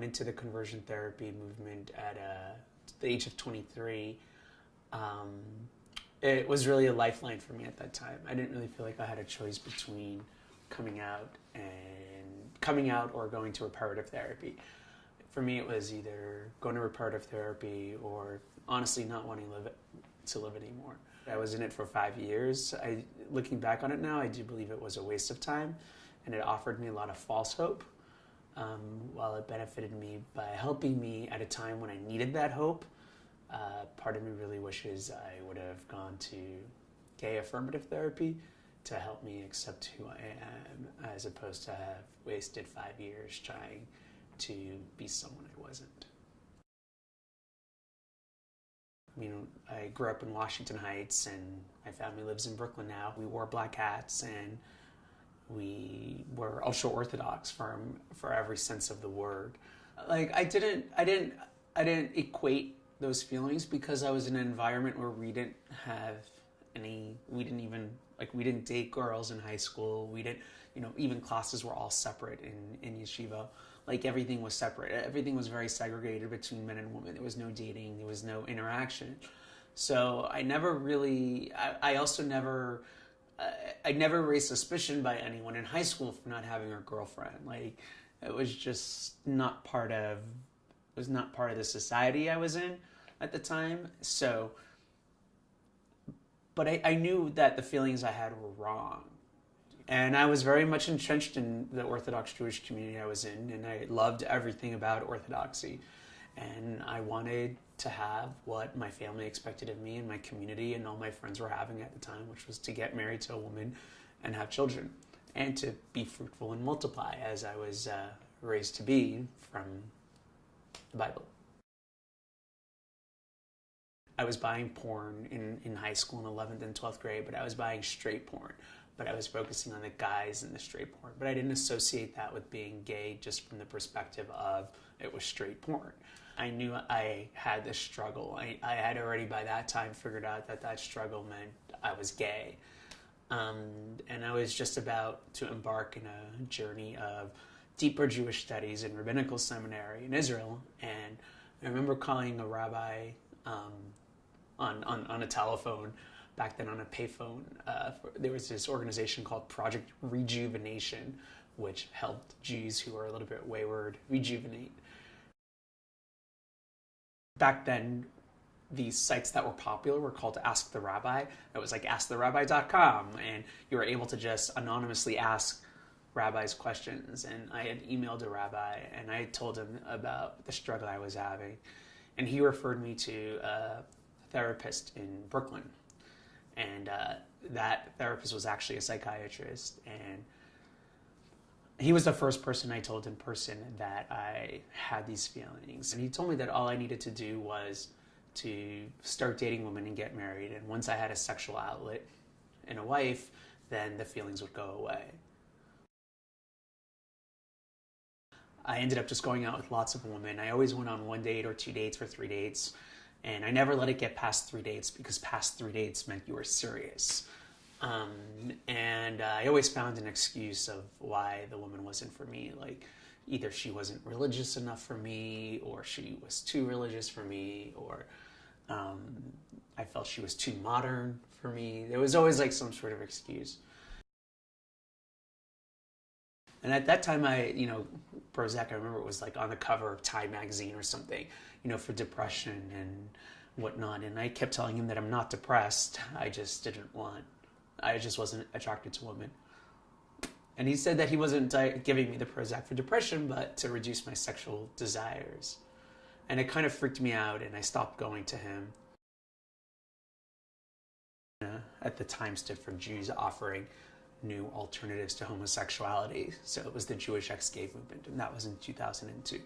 went into the conversion therapy movement at the age of 23. It was really a lifeline for me at that time. I didn't really feel like I had a choice between coming out or going to reparative therapy. For me, it was either going to reparative therapy or honestly not wanting to live anymore. I was in it for 5 years. Looking back on it now, I do believe it was a waste of time, and it offered me a lot of false hope. While it benefited me by helping me at a time when I needed that hope, part of me really wishes I would have gone to gay affirmative therapy to help me accept who I am, as opposed to have wasted 5 years trying to be someone I wasn't. I grew up in Washington Heights, and my family lives in Brooklyn now. We wore black hats, and we were ultra-Orthodox for every sense of the word. Like, I didn't equate those feelings because I was in an environment where we didn't date girls in high school. We didn't, even classes were all separate in yeshiva. Like, everything was separate. Everything was very segregated between men and women. There was no dating. There was no interaction. So I never really, I never raised suspicion by anyone in high school for not having a girlfriend. Like, it was just not part of the society I was in at the time. So, but I knew that the feelings I had were wrong. And I was very much entrenched in the Orthodox Jewish community I was in, and I loved everything about Orthodoxy. And I wanted to have what my family expected of me and my community and all my friends were having at the time, which was to get married to a woman and have children, and to be fruitful and multiply, as I was raised to be from the Bible. I was buying porn in high school in 11th and 12th grade, but I was buying straight porn. But I was focusing on the guys in the straight porn. But I didn't associate that with being gay just from the perspective of it was straight porn. I knew I had this struggle. I had already by that time figured out that struggle meant I was gay. And I was just about to embark in a journey of deeper Jewish studies in rabbinical seminary in Israel. And I remember calling a rabbi on a telephone, back then on a payphone. There was this organization called Project Rejuvenation, which helped Jews who were a little bit wayward rejuvenate. Back then, these sites that were popular were called Ask the Rabbi. It was like AskTheRabbi.com, and you were able to just anonymously ask rabbis questions. And I had emailed a rabbi, and I told him about the struggle I was having. And he referred me to a therapist in Brooklyn. And that therapist was actually a psychiatrist. And he was the first person I told in person that I had these feelings. And he told me that all I needed to do was to start dating women and get married. And once I had a sexual outlet and a wife, then the feelings would go away. I ended up just going out with lots of women. I always went on 1 date or 2 dates or 3 dates. And I never let it get past 3 dates, because past 3 dates meant you were serious. And I always found an excuse of why the woman wasn't for me. Like, either she wasn't religious enough for me, or she was too religious for me, or I felt she was too modern for me. There was always like some sort of excuse. And at that time, Prozac, I remember it was like on the cover of Time magazine or something, for depression and whatnot. And I kept telling him that I'm not depressed. I just wasn't attracted to women. And he said that he wasn't giving me the Prozac for depression, but to reduce my sexual desires. And it kind of freaked me out, and I stopped going to him. At the time stood for Jews offering new alternatives to homosexuality. So it was the Jewish ex-gay movement, and that was in 2002.